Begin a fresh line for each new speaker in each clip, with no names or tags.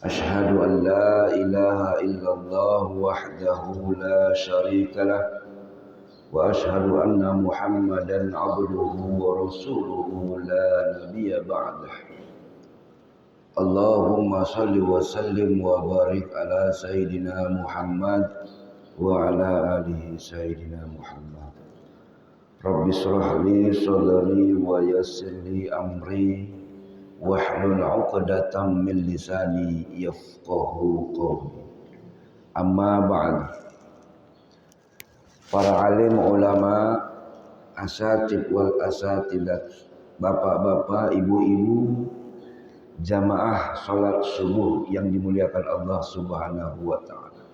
أشهد أن لا إله إلا الله وحده لا شريك له وأشهد أن محمدا عبده ورسوله لا نبي بعده. اللهم صل وسلم وبارك على سيدنا محمد وعلى آله سيدنا محمد. رب اشرح لي صدري ويسر لي أمري wahlul 'uqdatam min lisani yafqahu qawli. Amma ba'd. Para alim ulama, asatid wal asatidat, bapak-bapak, ibu-ibu, jamaah salat subuh yang dimuliakan Allah Subhanahu wa taala.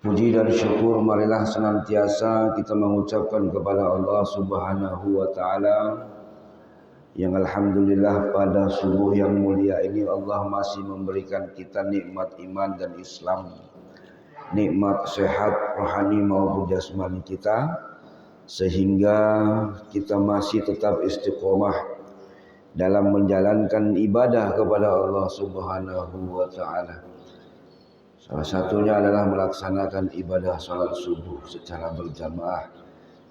Puji dan syukur marilah senantiasa kita mengucapkan kepada Allah Subhanahu wa taala yang alhamdulillah pada subuh yang mulia ini Allah masih memberikan kita nikmat iman dan Islam, nikmat sehat rohani maupun jasmani kita, sehingga kita masih tetap istiqomah dalam menjalankan ibadah kepada Allah Subhanahu wa taala. Salah satunya adalah melaksanakan ibadah salat subuh secara berjamaah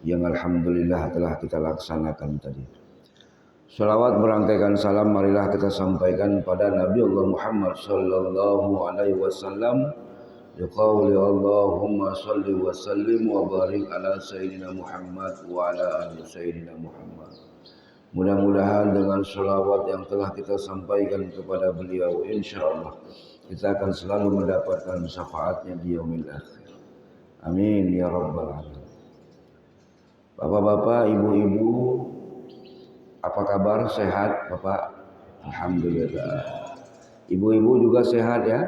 yang alhamdulillah telah kita laksanakan tadi. Salawat berangkaikan salam marilah kita sampaikan pada Nabi Allah Muhammad sallallahu alaihi wasallam. Liqauli Allahumma salli wa sallim wa barik ala sayyidina Muhammad wa ala ali sayyidina Muhammad. Mudah-mudahan dengan salawat yang telah kita sampaikan kepada beliau, insyaallah kita akan selalu mendapatkan syafaatnya di yaumil akhir. Amin ya rabbal alamin. Bapak-bapak, ibu-ibu, apa kabar? Sehat Bapak? Alhamdulillah. Ibu-ibu juga sehat ya?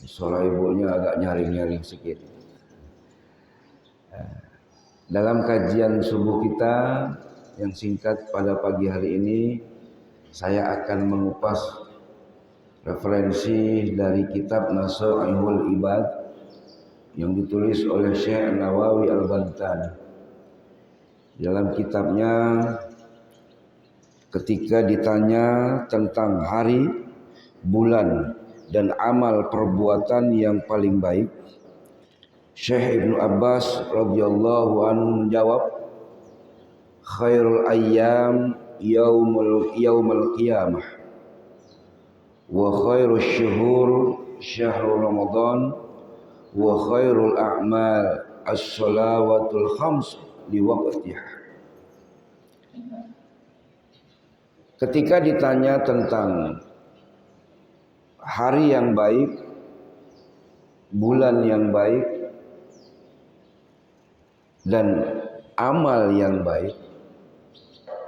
Suara ibunya agak nyaring-nyaring sedikit. Dalam kajian subuh kita yang singkat pada pagi hari ini, saya akan mengupas referensi dari kitab Nasaihul Ibad yang ditulis oleh Syekh Nawawi Al-Bantani. Dalam kitabnya, ketika ditanya tentang hari, bulan, dan amal perbuatan yang paling baik, Syekh Ibnu Abbas radhiyallahu anhu menjawab, khairul ayyam yaumul qiyamah wa khairul syuhur syahrul ramadan wa khairul a'mal as-salawatul khams liwaqtiha. Ketika ditanya tentang hari yang baik, bulan yang baik, dan amal yang baik,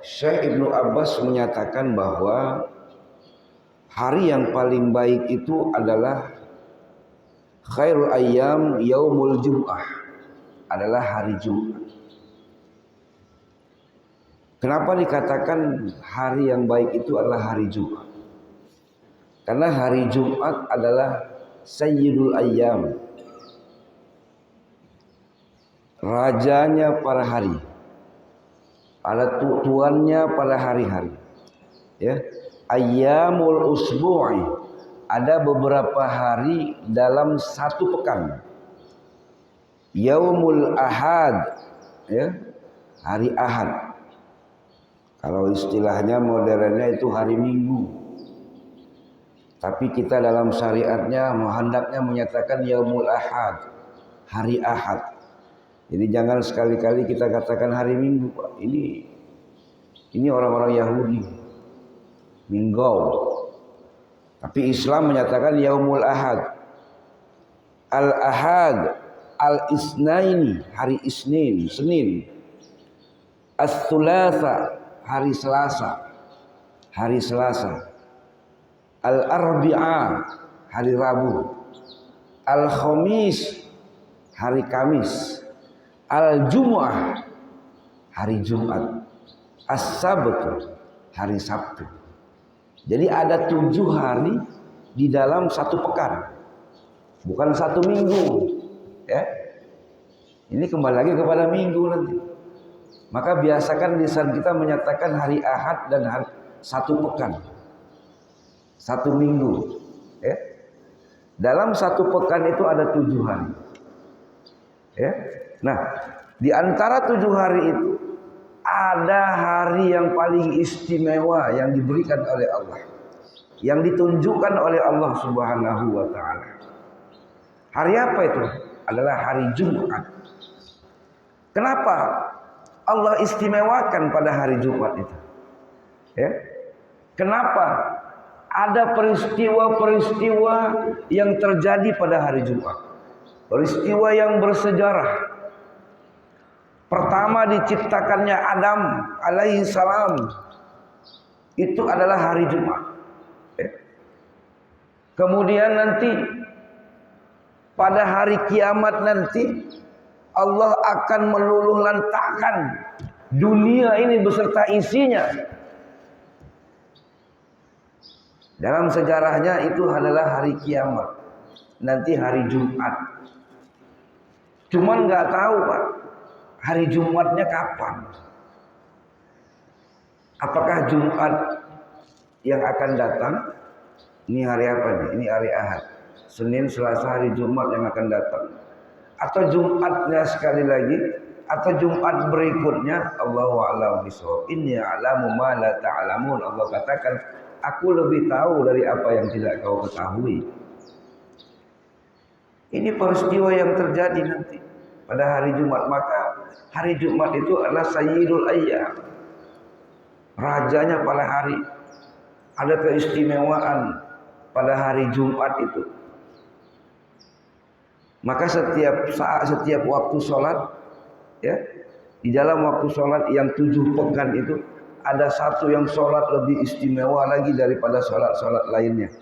Syekh Ibnu Abbas menyatakan bahwa hari yang paling baik itu adalah khairul ayyam yaumul jum'ah, adalah hari Jumat. Kenapa dikatakan hari yang baik itu adalah hari Jumat? Karena hari Jumat adalah sayyidul ayyam, rajanya para hari, ada tuannya pada hari-hari. Ya, ayyamul usbu'i, ada beberapa hari dalam satu pekan. Yaumul ahad, ya, hari Ahad. Kalau istilahnya modernnya itu hari Minggu. Tapi kita dalam syariatnya hendaknya menyatakan yaumul ahad, hari Ahad. Jadi jangan sekali-kali kita katakan hari Minggu, Pak. Ini orang-orang Yahudi, Minggau. Tapi Islam menyatakan yaumul ahad. Al-ahad, al-isnaini, hari Isnin, Senin. As-thulatha, hari Selasa, hari Selasa. Al-arbi'a, hari Rabu. Al-khamis, hari Kamis. Al-jumu'ah, hari Jumat. As-sabt, hari Sabtu. Jadi ada 7 hari di dalam satu pekan, bukan satu minggu. Ya, ini kembali lagi kepada minggu nanti. Maka biasakan lisan kita menyatakan hari Ahad dan hari satu pekan. 1 minggu. Ya. Dalam 1 pekan itu ada 7 hari. Ya. Nah, di antara 7 hari itu ada hari yang paling istimewa yang diberikan oleh Allah, yang ditunjukkan oleh Allah Subhanahu wa taala. Hari apa itu? Adalah hari Jumat. Kenapa Allah istimewakan pada hari Jumat itu? Ya. Kenapa? Ada peristiwa-peristiwa yang terjadi pada hari Jumat. Peristiwa yang bersejarah. Pertama diciptakannya Adam alaihi salam. Itu adalah hari Jumat. Kemudian nanti pada hari kiamat nanti Allah akan meluluh lantakkan dunia ini beserta isinya. Dalam sejarahnya itu adalah hari kiamat. Nanti hari Jumat. Cuman nggak tahu Pak, hari Jumatnya kapan? Apakah Jumat yang akan datang? Ini hari apa nih? Ini hari Ahad. Senin, Selasa, hari Jumat yang akan datang. Atau Jumatnya sekali lagi, atau Jumat berikutnya, Allahu a'lam bishawab. Inni a'lamu ma la ta'lamun. Allah katakan, aku lebih tahu dari apa yang tidak kau ketahui. Ini peristiwa yang terjadi nanti pada hari Jumat. Maka hari Jumat itu adalah Sayyidul Ayyam, rajanya pada hari. Ada keistimewaan pada hari Jumat itu. Maka setiap saat, setiap waktu sholat, ya, di dalam waktu sholat yang 7 pekan itu ada satu yang sholat lebih istimewa lagi daripada sholat-sholat lainnya.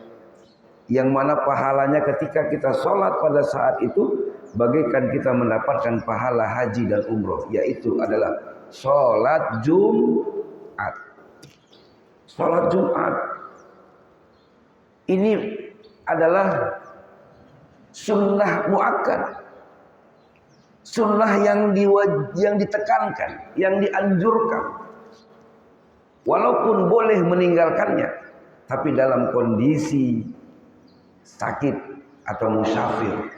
Yang mana pahalanya ketika kita sholat pada saat itu bagaikan kita mendapatkan pahala haji dan umroh, yaitu adalah sholat Jumat. Sholat Jumat ini adalah sunnah muakkad, sunnah yang ditekankan, yang dianjurkan. Walaupun boleh meninggalkannya, tapi dalam kondisi sakit atau musafir,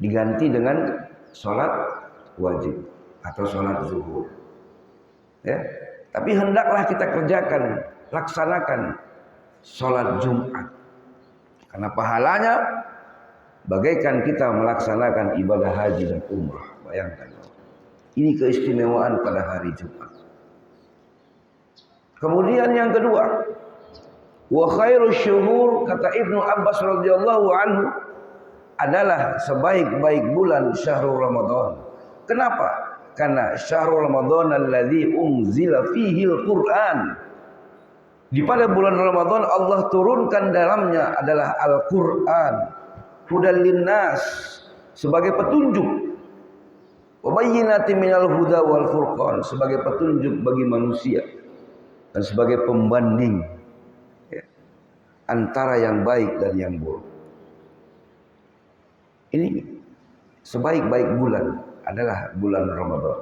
diganti dengan sholat wajib atau sholat zuhur. Ya, tapi hendaklah kita kerjakan, laksanakan sholat Jumat, karena pahalanya bagaikan kita melaksanakan ibadah haji dan umrah. Bayangkan, ini keistimewaan pada hari Jumat. Kemudian yang kedua, wa khairu syuhur, kata Ibnu Abbas radhiyallahu anhu, adalah sebaik-baik bulan syahrul Ramadan. Kenapa? Karena syahrul Ramadan alladzi unzila fihi al-Qur'an. Di pada bulan Ramadan Allah turunkan dalamnya adalah Al-Qur'an, hudal linnas, sebagai petunjuk, wa bayyinatin minal huda wal furqan, sebagai petunjuk bagi manusia dan sebagai pembanding, ya, antara yang baik dan yang buruk. Ini sebaik-baik bulan adalah bulan Ramadan.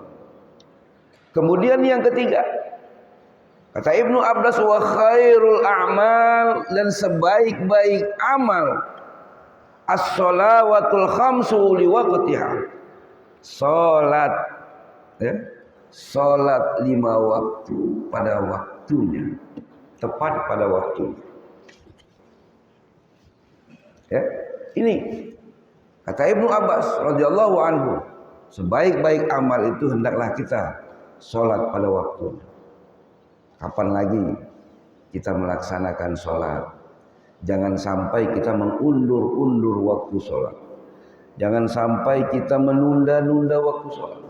Kemudian yang ketiga, kata Ibnu Abbas, wa khairul a'mal, dan sebaik-baik amal as-shalawatul khamsu li waqtiha, salat, ya, salat 5 waktu pada waktunya, tepat pada waktunya. Ya, ini kata Ibnu Abbas radhiyallahu anhu, sebaik-baik amal itu hendaklah kita salat pada waktu. Kapan lagi kita melaksanakan sholat? Jangan sampai kita mengundur-undur waktu sholat. Jangan sampai kita menunda-nunda waktu sholat.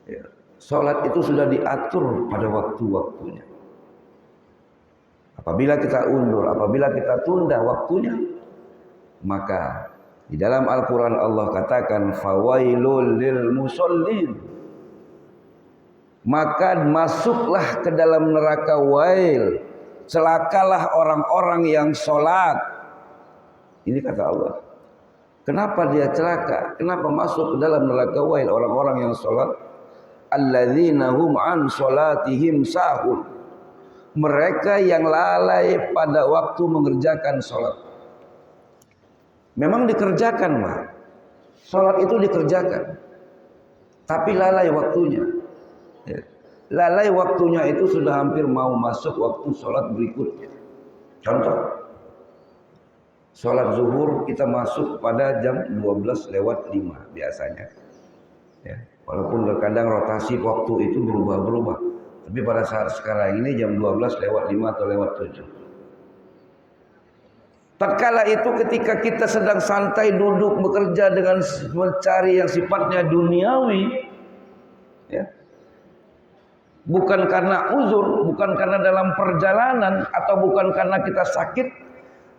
Ya, sholat itu sudah diatur pada waktu-waktunya. Apabila kita undur, apabila kita tunda waktunya, maka di dalam Al-Quran Allah katakan, fawailul lil musallin, maka masuklah ke dalam neraka wail, celakalah orang-orang yang sholat. Ini kata Allah. Kenapa dia celaka? Kenapa masuk ke dalam neraka wail orang-orang yang sholat? Alladzina hum an sholatihim sahun, mereka yang lalai pada waktu mengerjakan sholat. Memang dikerjakan, Pak. Sholat itu dikerjakan, tapi lalai waktunya. Ya. Lalai waktunya itu sudah hampir mau masuk waktu sholat berikutnya. Contoh, sholat zuhur kita masuk pada jam 12:05 biasanya. Ya. Walaupun terkadang rotasi waktu itu berubah-berubah, tapi pada saat sekarang ini jam 12:05 atau lewat 7. Tatkala itu ketika kita sedang santai duduk bekerja dengan mencari yang sifatnya duniawi, ya, bukan karena uzur, bukan karena dalam perjalanan, atau bukan karena kita sakit,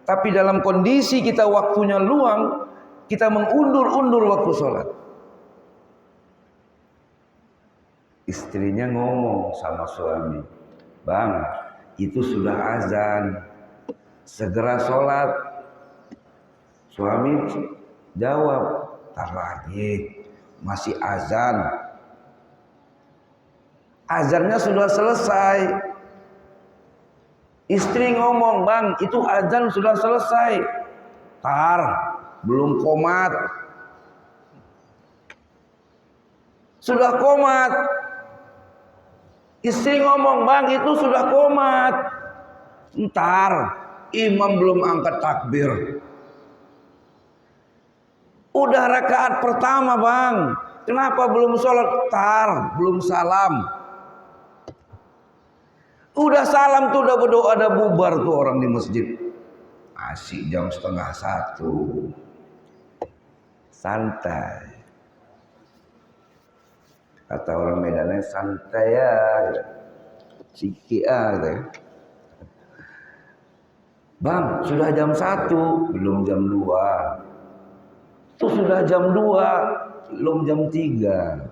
tapi dalam kondisi kita waktunya luang, kita mengundur-undur waktu sholat. Istrinya ngomong sama suami, "Bang, itu sudah azan, segera sholat." Suami jawab, "Tar lagi, masih azan." Azannya sudah selesai. Istri ngomong, "Bang, itu azan sudah selesai." "Tar, belum qomat." Sudah qomat. Istri ngomong, "Bang, itu sudah qomat." "Ntar, imam belum angkat takbir." "Udah rakaat pertama, Bang. Kenapa belum sholat?" "Tar, belum salam." Udah salam tuh, udah berdoa, ada bubar tuh orang di masjid. Asik jam 12:30. Santai. Kata orang Medannya, santai ya. Siki gitu ya. "Bang, sudah jam 1, belum jam 2. Itu sudah jam 2, belum jam 3.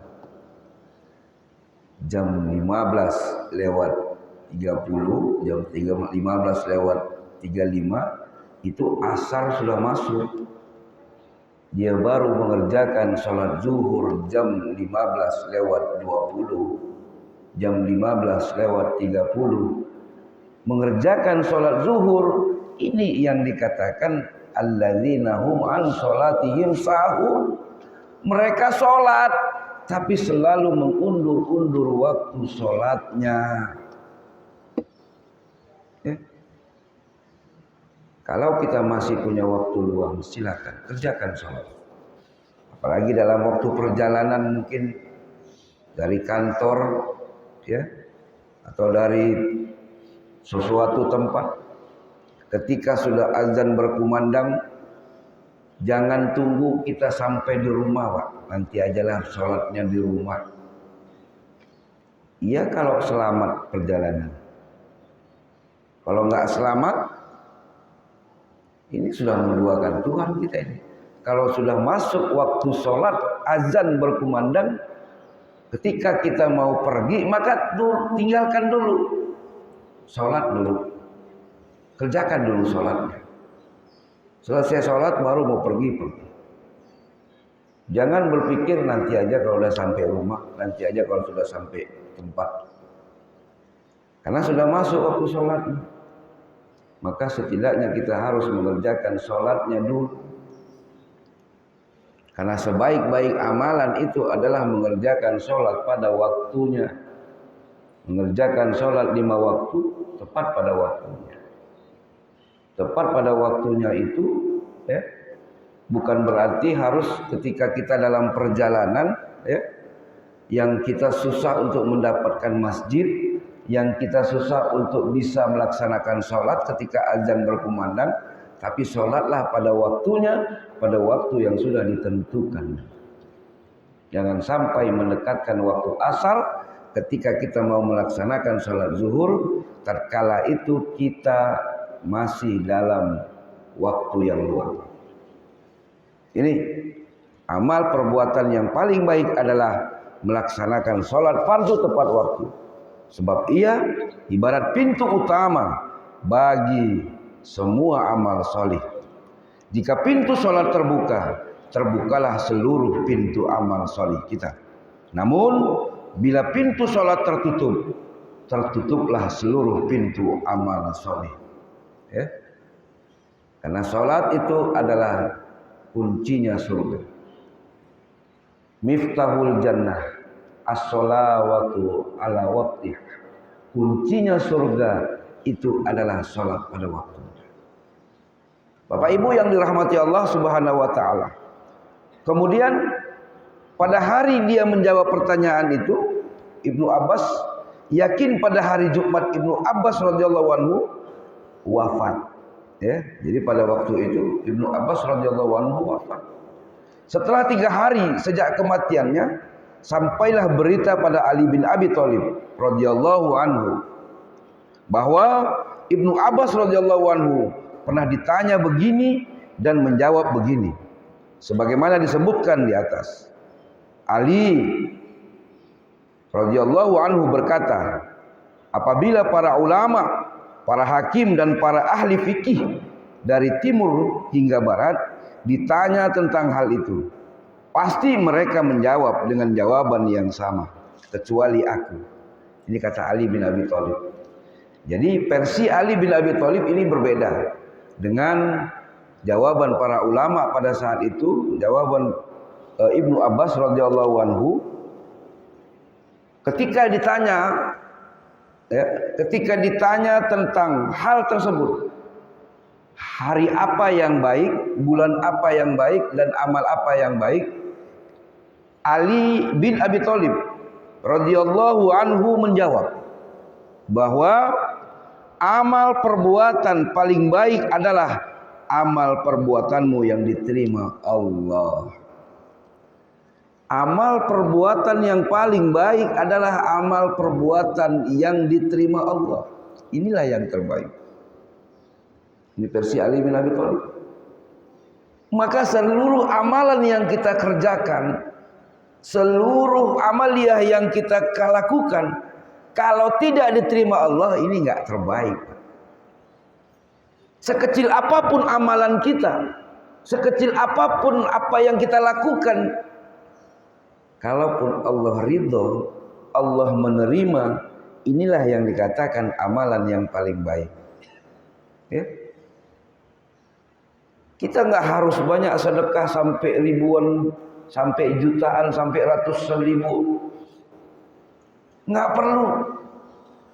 Jam 15:30, jam 15:35 itu asar sudah masuk. Dia baru mengerjakan sholat zuhur jam 15:20, jam 15:30 mengerjakan sholat zuhur. Ini yang dikatakan alladzina hum an sholatihim sahun. Mereka sholat tapi selalu mengundur-undur waktu sholatnya. Ya. Kalau kita masih punya waktu luang, silakan kerjakan sholat. Apalagi dalam waktu perjalanan, mungkin dari kantor, ya, atau dari sesuatu tempat. Ketika sudah azan berkumandang, jangan tunggu kita sampai di rumah, Pak. Nanti ajalah sholatnya di rumah. Iya kalau selamat perjalanan. Kalau nggak selamat, ini sudah menduakan Tuhan kita ini. Kalau sudah masuk waktu sholat, azan berkumandang, ketika kita mau pergi, maka tinggalkan dulu. Sholat dulu. Kerjakan dulu sholatnya. Selesai sholat baru mau pergi. Jangan berpikir nanti aja kalau sudah sampai rumah, nanti aja kalau sudah sampai tempat. Karena sudah masuk waktu sholatnya. Maka setidaknya kita harus mengerjakan sholatnya dulu. Karena sebaik-baik amalan itu adalah mengerjakan sholat pada waktunya. Mengerjakan sholat 5 waktu tepat pada waktunya. Tepat pada waktunya itu, ya, bukan berarti harus ketika kita dalam perjalanan, ya, yang kita susah untuk mendapatkan masjid, yang kita susah untuk bisa melaksanakan sholat ketika azan berkumandang, tapi sholatlah pada waktunya, pada waktu yang sudah ditentukan. Jangan sampai mendekatkan waktu asar ketika kita mau melaksanakan sholat zuhur, tatkala itu kita masih dalam waktu yang luang. Ini amal perbuatan yang paling baik adalah melaksanakan sholat fardu tepat waktu. Sebab ia ibarat pintu utama bagi semua amal solih. Jika pintu sholat terbuka, terbukalah seluruh pintu amal solih kita. Namun bila pintu sholat tertutup, tertutuplah seluruh pintu amal soleh. Ya. Karena salat itu adalah kuncinya surga. Miftahul jannah as-sholawatu ala waqtih. Kuncinya surga itu adalah salat pada waktunya. Bapak Ibu yang dirahmati Allah Subhanahu wa taala. Kemudian pada hari dia menjawab pertanyaan itu, Ibnu Abbas yakin pada hari Jumat Ibnu Abbas radhiyallahu anhu wafat. Ya, jadi pada waktu itu Ibnu Abbas radhiyallahu anhu wafat. Setelah 3 hari sejak kematiannya, sampailah berita pada Ali bin Abi Thalib radhiyallahu anhu bahwa Ibnu Abbas radhiyallahu anhu pernah ditanya begini dan menjawab begini. Sebagaimana disebutkan di atas. Ali radhiyallahu anhu berkata, apabila para ulama, para hakim dan para ahli fikih dari timur hingga barat ditanya tentang hal itu, pasti mereka menjawab dengan jawaban yang sama, kecuali aku. Ini kata Ali bin Abi Thalib. Jadi versi Ali bin Abi Thalib ini berbeda dengan jawaban para ulama pada saat itu. Jawaban Ibnu Abbas radhiyallahu anhu ketika ditanya tentang hal tersebut, hari apa yang baik, bulan apa yang baik, dan amal apa yang baik, Ali bin Abi Thalib radhiyallahu anhu menjawab bahwa amal perbuatan paling baik adalah amal perbuatanmu yang diterima Allah. Amal perbuatan yang paling baik adalah amal perbuatan yang diterima Allah. Inilah yang terbaik. Ini versi Ali bin Abi Thalib. Maka seluruh amalan yang kita kerjakan, seluruh amaliyah yang kita lakukan, kalau tidak diterima Allah, ini enggak terbaik. Sekecil apapun amalan kita, sekecil apapun apa yang kita lakukan, kalaupun Allah ridho, Allah menerima, inilah yang dikatakan amalan yang paling baik. Ya. Kita nggak harus banyak sedekah sampai ribuan, sampai jutaan, sampai ratusan ribu. Nggak perlu.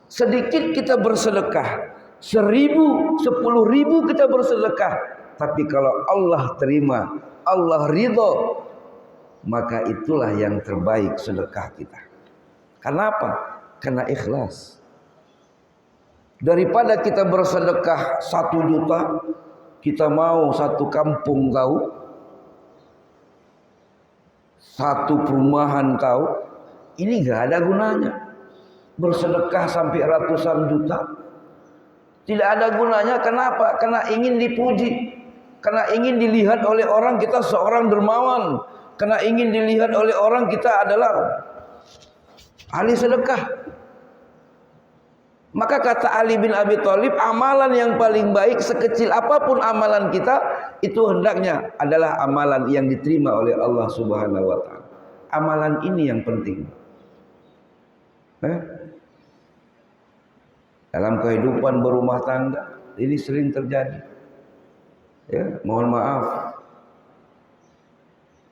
Sedikit kita bersedekah, 1000, 10.000 kita bersedekah. Tapi kalau Allah terima, Allah ridho, maka itulah yang terbaik sedekah kita. Kenapa? Karena ikhlas. Daripada kita bersedekah 1 juta, kita mau 1 kampung tahu, 1 perumahan tahu, ini gak ada gunanya. Bersedekah sampai ratusan juta, tidak ada gunanya. Kenapa? Karena ingin dipuji, karena ingin dilihat oleh orang kita seorang dermawan, karena ingin dilihat oleh orang kita adalah ahli sedekah. Maka kata Ali bin Abi Thalib, amalan yang paling baik sekecil apapun amalan kita, itu hendaknya adalah amalan yang diterima oleh Allah Subhanahu wa taala. Amalan ini yang penting. Dalam kehidupan berumah tangga ini sering terjadi. Ya, mohon maaf.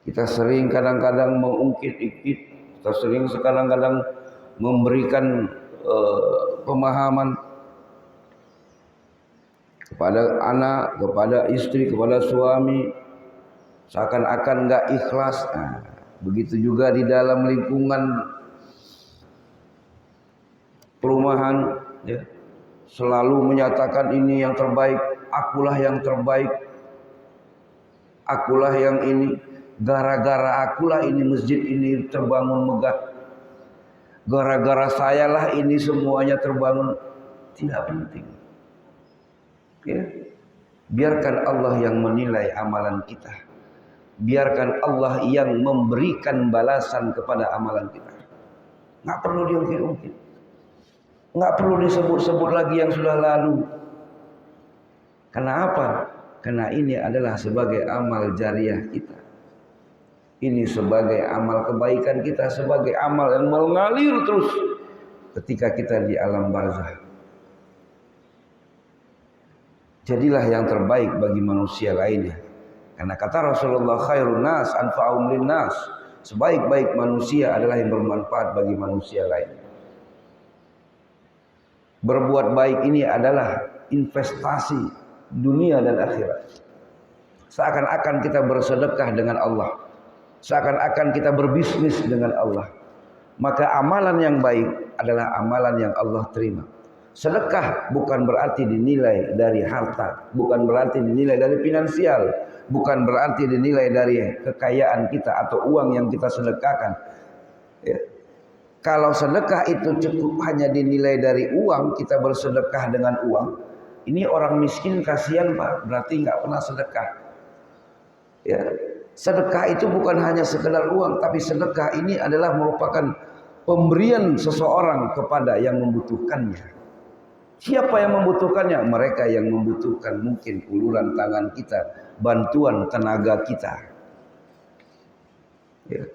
Kita sering kadang-kadang mengungkit-ungkit, kita sering kadang-kadang memberikan pemahaman kepada anak, kepada istri, kepada suami, seakan-akan nggak ikhlas. Nah, begitu juga di dalam lingkungan perumahan, ya, selalu menyatakan ini yang terbaik, akulah yang terbaik, akulah yang ini, gara-gara akulah ini masjid ini terbangun megah. Gara-gara sayalah ini semuanya terbangun. Tidak penting. Ya. Biarkan Allah yang menilai amalan kita. Biarkan Allah yang memberikan balasan kepada amalan kita. Nggak perlu diungkit-ungkit. Nggak perlu disebut-sebut lagi yang sudah lalu. Kenapa? Karena ini adalah sebagai amal jariah kita. Ini sebagai amal kebaikan kita, sebagai amal yang mengalir terus ketika kita di alam barzah. Jadilah yang terbaik bagi manusia lainnya. Karena kata Rasulullah, khairun nas anfa'um linnas. Sebaik-baik manusia adalah yang bermanfaat bagi manusia lain. Berbuat baik ini adalah investasi dunia dan akhirat. Seakan-akan kita bersedekah dengan Allah. Seakan-akan kita berbisnis dengan Allah. Maka amalan yang baik adalah amalan yang Allah terima. Sedekah bukan berarti dinilai dari harta, bukan berarti dinilai dari finansial, bukan berarti dinilai dari kekayaan kita atau uang yang kita sedekahkan. Ya. Kalau sedekah itu cukup hanya dinilai dari uang, kita bersedekah dengan uang, ini orang miskin kasihan Pak, berarti nggak pernah sedekah. Ya. Sedekah itu bukan hanya sekedar uang, tapi sedekah ini adalah merupakan pemberian seseorang kepada yang membutuhkannya. Siapa yang membutuhkannya? Mereka yang membutuhkan, mungkin uluran tangan kita, bantuan tenaga kita. Ya.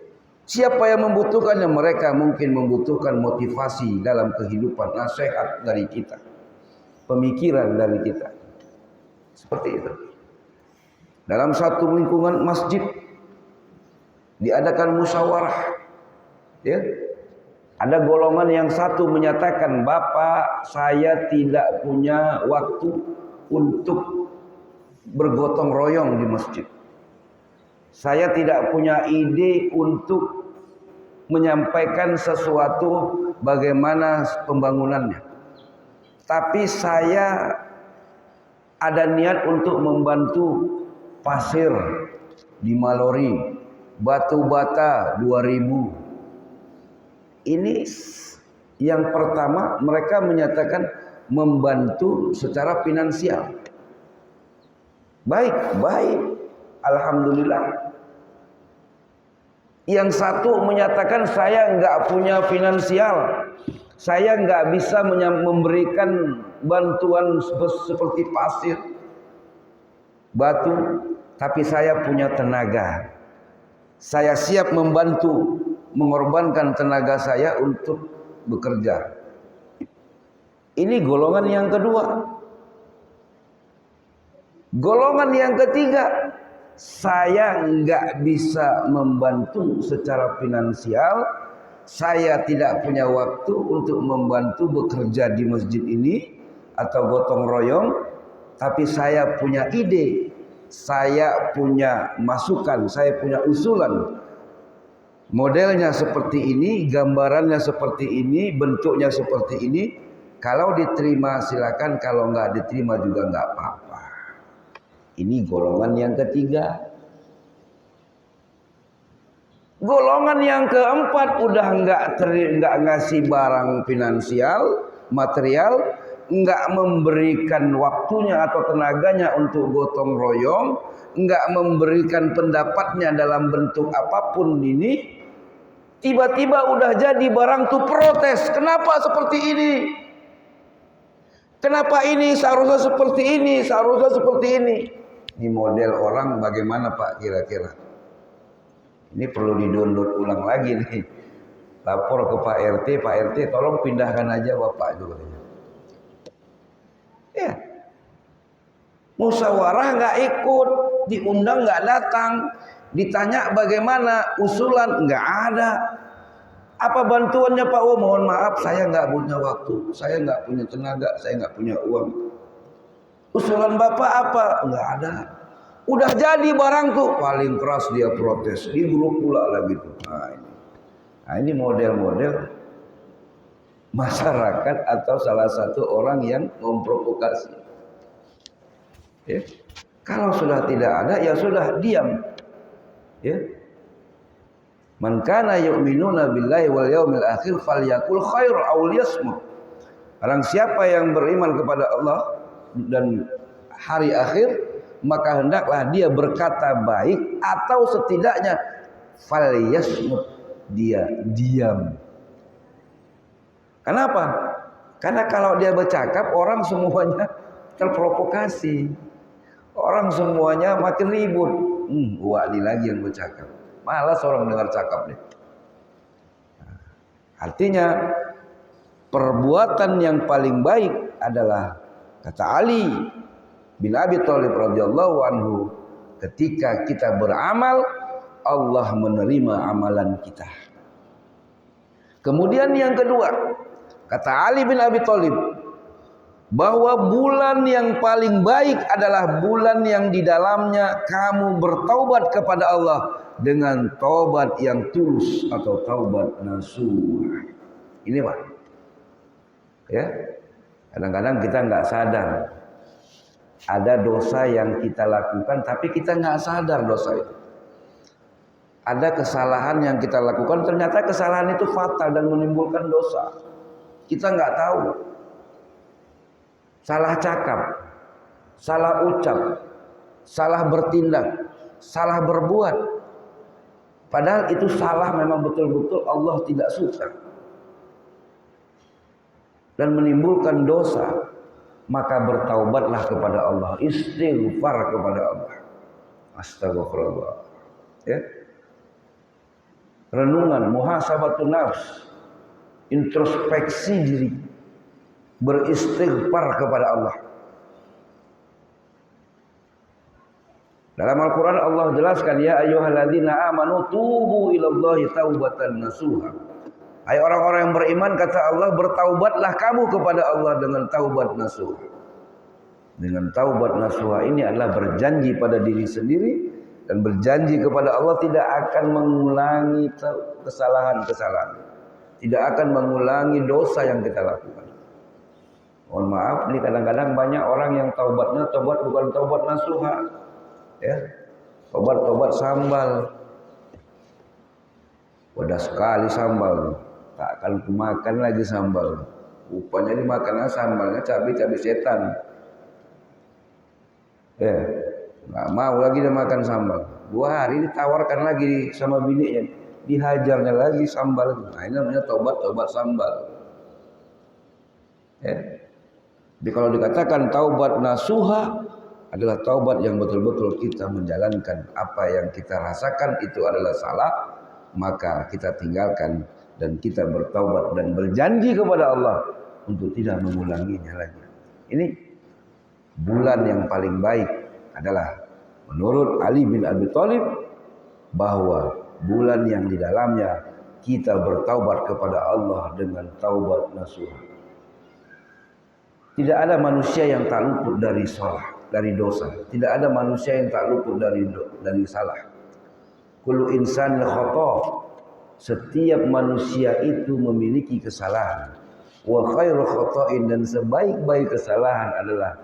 Siapa yang membutuhkannya? Mereka mungkin membutuhkan motivasi dalam kehidupan, nasihat dari kita, pemikiran dari kita. Seperti itu. Dalam satu lingkungan masjid diadakan musyawarah. Ya. Ada golongan yang satu menyatakan, Bapak, saya tidak punya waktu untuk bergotong royong di masjid. Saya tidak punya ide untuk menyampaikan sesuatu bagaimana pembangunannya. Tapi saya ada niat untuk membantu pasir di Malori, batu bata 2000. Ini yang pertama, mereka menyatakan membantu secara finansial. Baik, alhamdulillah. Yang satu menyatakan saya nggak punya finansial, saya nggak bisa memberikan bantuan seperti pasir, batu, tapi saya punya tenaga. Saya siap membantu, mengorbankan tenaga saya untuk bekerja. Ini golongan yang kedua. Golongan yang ketiga, saya nggak bisa membantu secara finansial, saya tidak punya waktu untuk membantu bekerja di masjid ini atau gotong royong, tapi saya punya ide, saya punya masukan, saya punya usulan. Modelnya seperti ini, gambarannya seperti ini, bentuknya seperti ini. Kalau diterima silakan, kalau nggak diterima juga nggak apa-apa. Ini golongan yang ketiga. Golongan yang keempat udah nggak ngasih barang finansial, material, nggak memberikan waktunya atau tenaganya untuk gotong royong, nggak memberikan pendapatnya dalam bentuk apapun ini. Tiba-tiba udah jadi barang tuh protes. Kenapa seperti ini? Kenapa ini seharusnya seperti ini, seharusnya seperti ini? Ini model orang bagaimana Pak kira-kira? Ini perlu di-download ulang lagi nih. Lapor ke Pak RT tolong pindahkan aja Bapak itu katanya. Ya. Musyawarah nggak ikut, diundang nggak datang. Ditanya bagaimana usulan, nggak ada. Apa bantuannya Pak? Oh mohon maaf, saya nggak punya waktu, saya nggak punya tenaga, saya nggak punya uang. Usulan Bapak apa? Nggak ada. Udah jadi barang tuh, paling keras dia protes, di grup pula lagi tuh. Nah ini model-model masyarakat atau salah satu orang yang memprovokasi. Ya. Kalau sudah tidak ada, ya sudah diam. Ya. Man kana yu'minuna billahi wal yaumil akhir falyakul khair aw liyasmut. Barang siapa yang beriman kepada Allah dan hari akhir, maka hendaklah dia berkata baik atau setidaknya falyasmut, dia diam. Kenapa? Karena kalau dia bercakap orang semuanya terprovokasi. Orang semuanya makin ribut. Wali lagi yang bercakap. Malas orang dengar cakap nih. Artinya perbuatan yang paling baik adalah, kata Ali bin Abi Thalib radhiyallahu anhu, ketika kita beramal Allah menerima amalan kita. Kemudian yang kedua, kata Ali bin Abi Thalib, bahwa bulan yang paling baik adalah bulan yang di dalamnya kamu bertaubat kepada Allah dengan taubat yang tulus atau taubat nasuh. Ini Pak, ya, kadang-kadang kita nggak sadar ada dosa yang kita lakukan, tapi kita nggak sadar dosa itu. Ada kesalahan yang kita lakukan, ternyata kesalahan itu fatal dan menimbulkan dosa. Kita nggak tahu. Salah cakap, salah ucap, salah bertindak, salah berbuat. Padahal itu salah memang betul-betul Allah tidak suka. Dan menimbulkan dosa. Maka bertaubatlah kepada Allah, istighfar kepada Allah. Astagfirullah. Ya. Renungan, muhasabatun nafs, introspeksi diri, beristighfar kepada Allah. Dalam Al-Quran Allah jelaskan, ya ayyuhalladzina amanu tubu ilallahi taubatan nasuha. Hai orang-orang yang beriman, kata Allah, bertaubatlah kamu kepada Allah dengan taubat nasuha. Dengan taubat nasuha ini adalah berjanji pada diri sendiri dan berjanji kepada Allah tidak akan mengulangi kesalahan-kesalahan, tidak akan mengulangi dosa yang kita lakukan. Mohon maaf, ini kadang-kadang banyak orang yang taubatnya taubat bukan taubat nasuha, ya, taubat sambal. Wadah sekali sambal, tak akan kumakan lagi sambal. Rupanya dimakannya sambalnya cabai setan. Ya, nggak mau lagi dia makan sambal. 2 hari ditawarkan lagi sama bininya, dihajarnya lagi sambal. Nah, ini namanya taubat sambal. Ya. Jadi kalau dikatakan taubat nasuha adalah taubat yang betul-betul kita menjalankan apa yang kita rasakan itu adalah salah, maka kita tinggalkan dan kita bertaubat dan berjanji kepada Allah untuk tidak mengulanginya lagi. Ini bulan yang paling baik adalah menurut Ali bin Abi Thalib bahwa bulan yang di dalamnya kita bertaubat kepada Allah dengan taubat nasuha. Tidak ada manusia yang tak luput dari salah, dari dosa. Tidak ada manusia yang tak luput dari salah. Kullu insanin khata'. Setiap manusia itu memiliki kesalahan. Wa khairu khata'in, dan sebaik-baik kesalahan adalah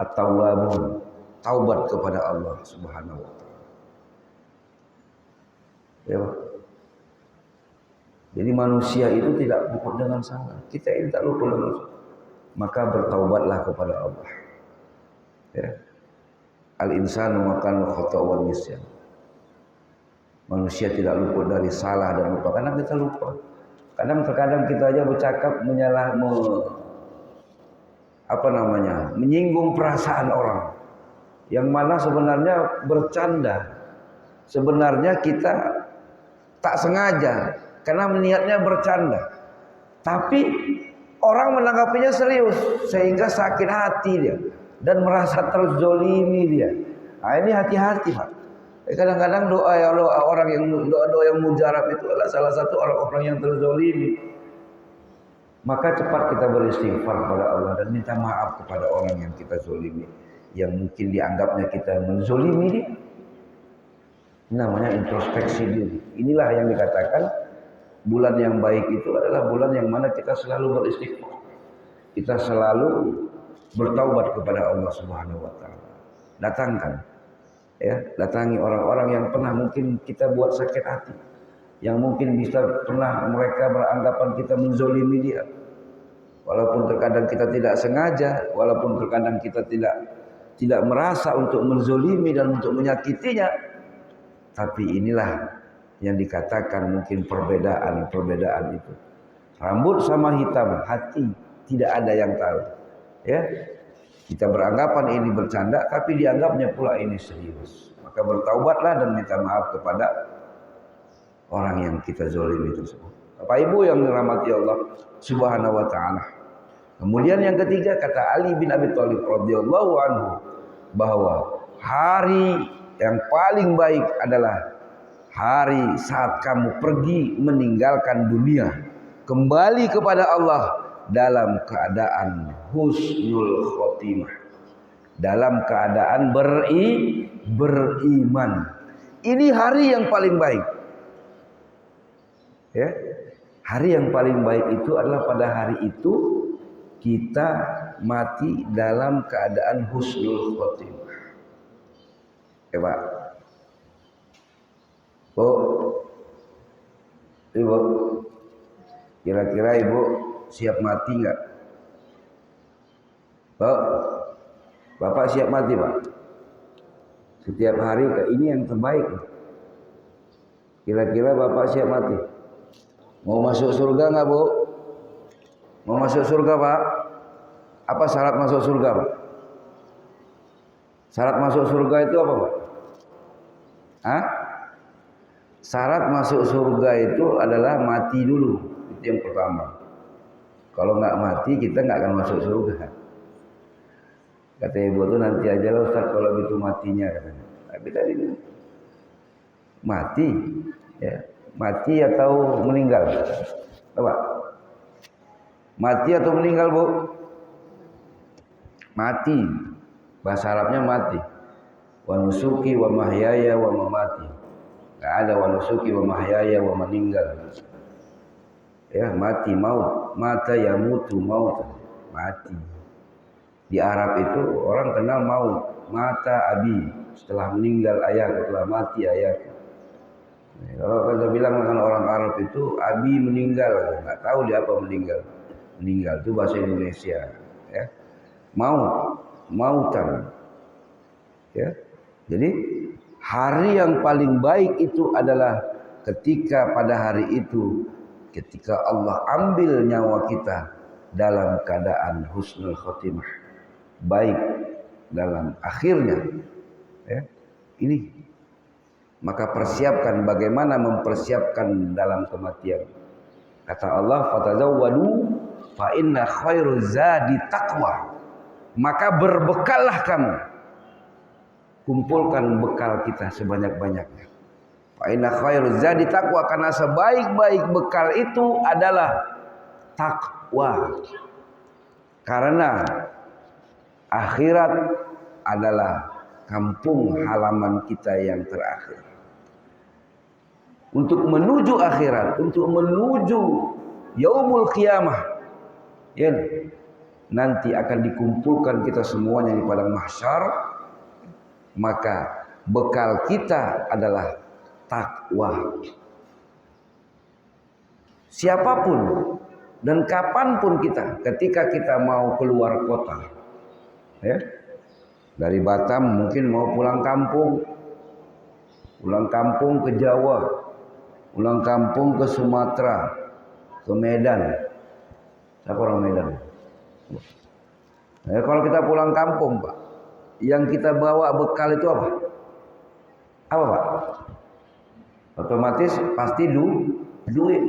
at-tawwabun, taubat kepada Allah Subhanahu wa taala. Ya. Jadi manusia itu tidak luput dengan salah. Kita ini tak luput dengan salah. Maka bertaubatlah kepada Allah. Ya. Al-insanu makan khata' wa nisyan. Manusia tidak luput dari salah dan lupa. Kadang kita lupa. Kadang kita aja bercakap menyinggung perasaan orang. Yang mana sebenarnya bercanda. Sebenarnya kita tak sengaja karena niatnya bercanda. Tapi orang menanggapinya serius sehingga sakit hati dia dan merasa terzolimi dia. Nah, ini hati-hati, Pak. Kadang-kadang doa yang mujarab itu adalah salah satu orang-orang yang terzolimi. Maka cepat kita beristighfar kepada Allah dan minta maaf kepada orang yang kita zolimi, yang mungkin dianggapnya kita menzolimi dia. Ini namanya introspeksi diri. Inilah yang dikatakan bulan yang baik itu adalah bulan yang mana kita selalu beristighfar. Kita selalu bertaubat kepada Allah Subhanahu wa taala. Datangi orang-orang yang pernah mungkin kita buat sakit hati, yang mungkin bisa pernah mereka beranggapan kita menzolimi dia. Walaupun terkadang kita tidak sengaja, walaupun terkadang kita tidak merasa untuk menzolimi dan untuk menyakitinya, tapi inilah yang dikatakan mungkin perbedaan itu. Rambut sama hitam, hati tidak ada yang tahu. Ya, kita beranggapan ini bercanda, tapi dianggapnya pula ini serius. Maka bertaubatlah dan minta maaf kepada orang yang kita zolimi tersebut. Bapak Ibu yang dirahmati Allah Subhanahu wa taala. Kemudian yang ketiga kata Ali bin Abi Thalib radhiyallahu anhu bahwa hari yang paling baik adalah hari saat kamu pergi meninggalkan dunia, kembali kepada Allah dalam keadaan husnul khotimah, dalam keadaan beriman. Ini hari yang paling baik. Ya, hari yang paling baik itu adalah pada hari itu kita mati dalam keadaan husnul khotimah. Pak. Bu, Ibu, kira-kira Ibu siap mati nggak? Pak, Bapak siap mati Pak? Setiap hari ini yang terbaik. Kira-kira Bapak siap mati? Mau masuk surga nggak Bu? Mau masuk surga Pak? Apa syarat masuk surga Pak? Syarat masuk surga itu apa Pak? Hah? Syarat masuk surga itu adalah mati dulu. Itu yang pertama. Kalau nggak mati kita nggak akan masuk surga. Kata ibu tuh nanti aja lah Ustaz kalau gitu matinya katanya. Tapi tadi mati, ya mati atau meninggal? Coba. Mati atau meninggal Bu? Mati. Bahasa Arabnya mati. Wa nusuki wa mahyaya wa mamati. Enggak ada wa nusuki wa mahyaya wa meninggal. Ya, mati maut. Mata yamutu maut. Mati. Di Arab itu orang kenal maut. Mata abi. Setelah meninggal ayahku, telah mati ayahku. Kalau kita bilang dengan orang Arab itu abi meninggal, enggak tahu dia apa meninggal. Meninggal itu bahasa Indonesia, ya. Mautan. Ya. Jadi hari yang paling baik itu adalah ketika pada hari itu ketika Allah ambil nyawa kita dalam keadaan husnul khotimah, baik dalam akhirnya. Ya. Ini maka persiapkan bagaimana mempersiapkan dalam kematian. Kata Allah, fatazawwadu fa inna khairuz zadi taqwa. Maka berbekallah kamu. Kumpulkan bekal kita sebanyak-banyaknya. Fa inna khairuz zadi taqwa, karena sebaik-baik bekal itu adalah takwa. Karena akhirat adalah kampung halaman kita yang terakhir. Untuk menuju akhirat, untuk menuju yaumul qiyamah, ya, nanti akan dikumpulkan kita semuanya di padang mahsyar. Maka bekal kita adalah takwa. Siapapun dan kapanpun kita, ketika kita mau keluar kota, ya, dari Batam mungkin mau pulang kampung ke Jawa, pulang kampung ke Sumatera, ke Medan. Siapa orang Medan? Nah, kalau kita pulang kampung Pak, yang kita bawa bekal itu apa? Apa Pak? Otomatis pasti duit.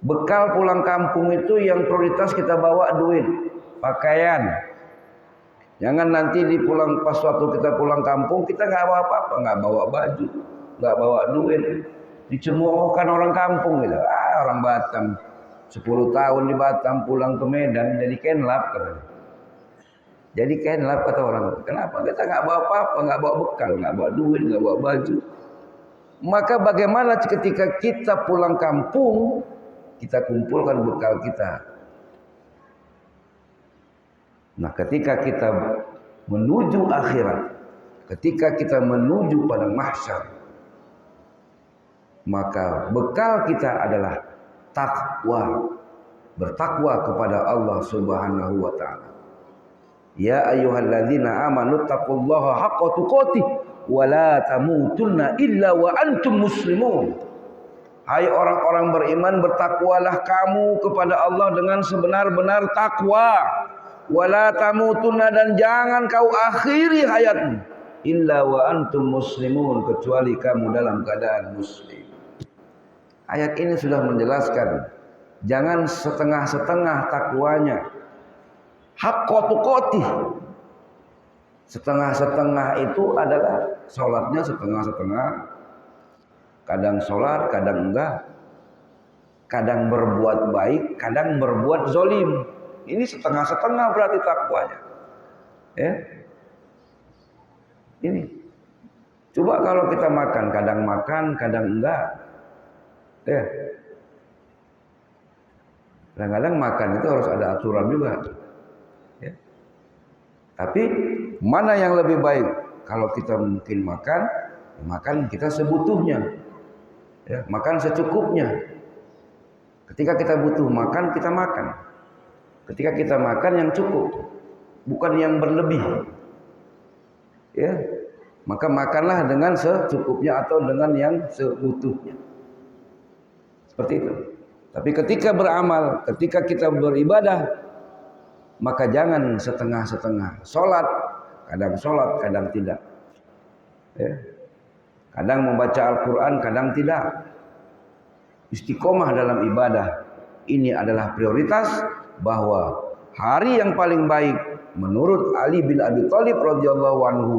Bekal pulang kampung itu yang prioritas kita bawa duit, pakaian. Jangan nanti pas waktu kita pulang kampung kita nggak bawa apa-apa, nggak bawa baju, nggak bawa duit, dicemoohkan orang kampung gitu. Orang Batam 10 tahun di Batam pulang ke Medan jadi kenlap katanya. Jadi kenlap kata orang. Kenapa? Kita nggak bawa apa-apa, nggak bawa bekal, nggak bawa duit, nggak bawa baju. Maka bagaimana ketika kita pulang kampung, kita kumpulkan bekal kita. Nah, ketika kita menuju akhirat, ketika kita menuju pada mahsyar, maka bekal kita adalah takwa, bertakwa kepada Allah Subhanahu wa taala. Ya ayyuhalladzina amanu taqullaha haqqa tuqatih wa la tamutunna illa wa antum muslimun. Hai orang-orang beriman, bertakwalah kamu kepada Allah dengan sebenar-benar takwa. Wala tamutunna, dan jangan kau akhiri hayatmu illa wa antum muslimun, kecuali kamu dalam keadaan muslim. Ayat ini sudah menjelaskan, jangan setengah-setengah takwanya. Haqqa tuqatih. Setengah-setengah itu adalah sholatnya setengah-setengah. Kadang sholat, kadang enggak. Kadang berbuat baik, kadang berbuat zolim. Ini setengah-setengah berarti takwanya. Ya. Ini. Coba kalau kita makan, kadang enggak. Ya. Kadang-kadang makan itu harus ada aturan juga. Ya. Tapi mana yang lebih baik? Kalau kita mungkin makan kita sebutuhnya. Ya, makan secukupnya. Ketika kita butuh makan, kita makan. Ketika kita makan yang cukup, bukan yang berlebih. Ya. Maka makanlah dengan secukupnya atau dengan yang sebutuhnya. Seperti itu. Tapi ketika beramal, ketika kita beribadah, maka jangan setengah-setengah. Sholat, kadang tidak. Ya. Kadang membaca Al-Quran, kadang tidak. Istiqomah dalam ibadah. Ini adalah prioritas, bahwa hari yang paling baik menurut Ali bin Abi Thalib radhiyallahu anhu,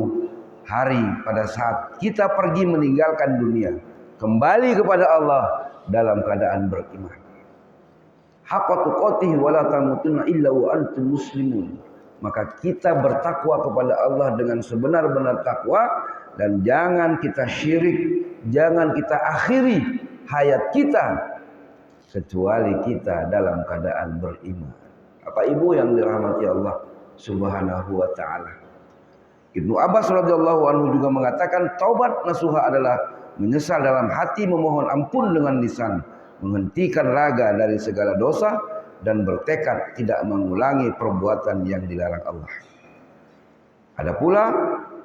hari pada saat kita pergi meninggalkan dunia, kembali kepada Allah dalam keadaan beriman. Haqqa tuqatih wa la tamutunna illa wa antum muslimun. Maka kita bertakwa kepada Allah dengan sebenar-benar takwa, dan jangan kita syirik, jangan kita akhiri hayat kita kecuali kita dalam keadaan beriman. Bapak Ibu yang dirahmati Allah Subhanahu wa taala. Ibnu Abbas radhiyallahu anhu juga mengatakan, taubat nasuha adalah menyesal dalam hati, memohon ampun dengan lisan, menghentikan raga dari segala dosa, dan bertekad tidak mengulangi perbuatan yang dilarang Allah. Ada pula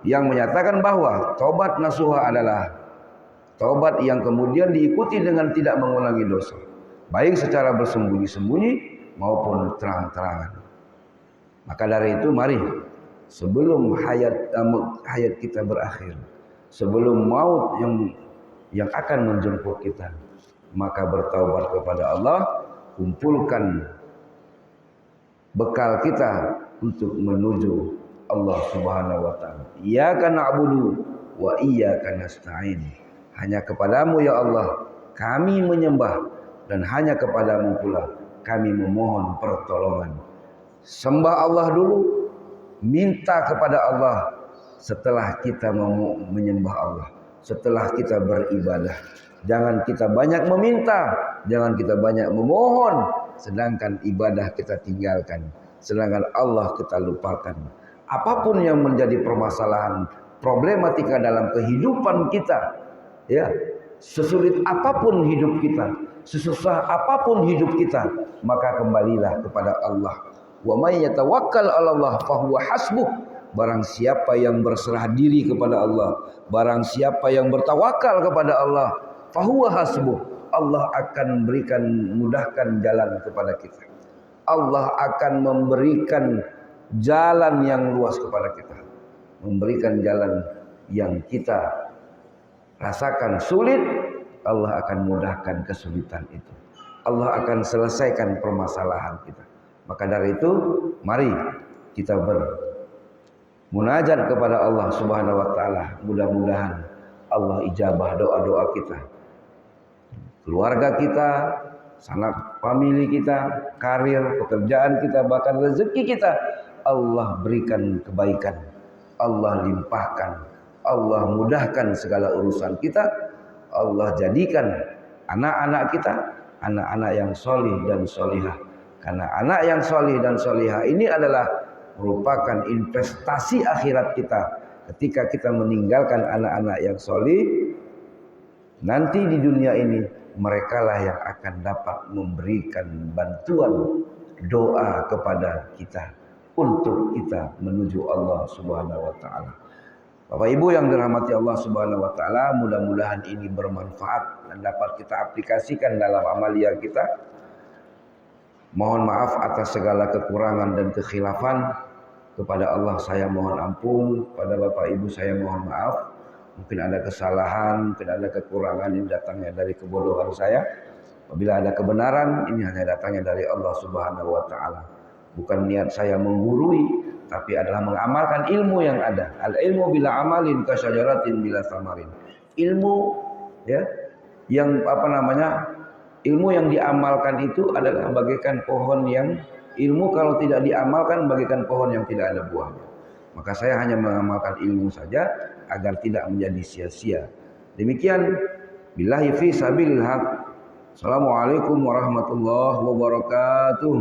yang menyatakan bahwa taubat nasuha adalah taubat yang kemudian diikuti dengan tidak mengulangi dosa, baik secara bersembunyi-sembunyi maupun terang-terangan. Maka dari itu mari, sebelum hayat kita berakhir, sebelum maut yang akan menjemput kita, maka bertaubat kepada Allah, kumpulkan bekal kita untuk menuju Allah Subhanahu wa taala. Iyyaka na'budu wa iyyaka nasta'in. Hanya kepadamu ya Allah kami menyembah, dan hanya kepadamu pula kami memohon pertolongan. Sembah Allah dulu, minta kepada Allah setelah kita menyembah Allah, setelah kita beribadah. Jangan kita banyak meminta, jangan kita banyak memohon, sedangkan ibadah kita tinggalkan, sedangkan Allah kita lupakan. Apapun yang menjadi permasalahan, problematika dalam kehidupan kita, ya, sesulit apapun hidup kita, sesusah apapun hidup kita, maka kembalilah kepada Allah. Wa may yatawakkal 'ala Allah fahuwa hasbuh. Barang siapa yang berserah diri kepada Allah, barang siapa yang bertawakal kepada Allah, fahuwa hasbuh. Allah akan mudahkan jalan kepada kita. Allah akan memberikan jalan yang luas kepada kita, memberikan jalan yang kita rasakan sulit. Allah akan mudahkan kesulitan itu. Allah akan selesaikan permasalahan kita. Maka dari itu, mari kita bermunajat kepada Allah Subhanahu wa taala. Mudah-mudahan Allah ijabah doa-doa kita. Keluarga kita, sanak famili kita, karir, pekerjaan kita, bahkan rezeki kita, Allah berikan kebaikan, Allah limpahkan, Allah mudahkan segala urusan kita. Allah jadikan anak-anak kita anak-anak yang solih dan solihah. Karena anak yang solih dan solihah ini adalah merupakan investasi akhirat kita. Ketika kita meninggalkan anak-anak yang solih, nanti di dunia ini merekalah yang akan dapat memberikan bantuan doa kepada kita untuk kita menuju Allah Subhanahu wa taala. Bapak Ibu yang dirahmati Allah Subhanahu wa taala, mudah-mudahan ini bermanfaat dan dapat kita aplikasikan dalam amalia kita. Mohon maaf atas segala kekurangan dan kekhilafan. Kepada Allah saya mohon ampun, pada Bapak Ibu saya mohon maaf. Mungkin ada kesalahan, mungkin ada kekurangan yang datangnya dari kebodohan saya. Apabila ada kebenaran, ini hanya datangnya dari Allah Subhanahu wa taala. Bukan niat saya menggurui, tapi adalah mengamalkan ilmu yang ada. Al ilmu bila amalin kasyajaratin bila samarin. Ilmu ya, yang ilmu yang diamalkan itu adalah bagaikan pohon yang ilmu kalau tidak diamalkan bagaikan pohon yang tidak ada buahnya. Maka saya hanya mengamalkan ilmu saja agar tidak menjadi sia-sia. Demikian billahi fi sabilil haq. Assalamualaikum warahmatullahi wabarakatuh.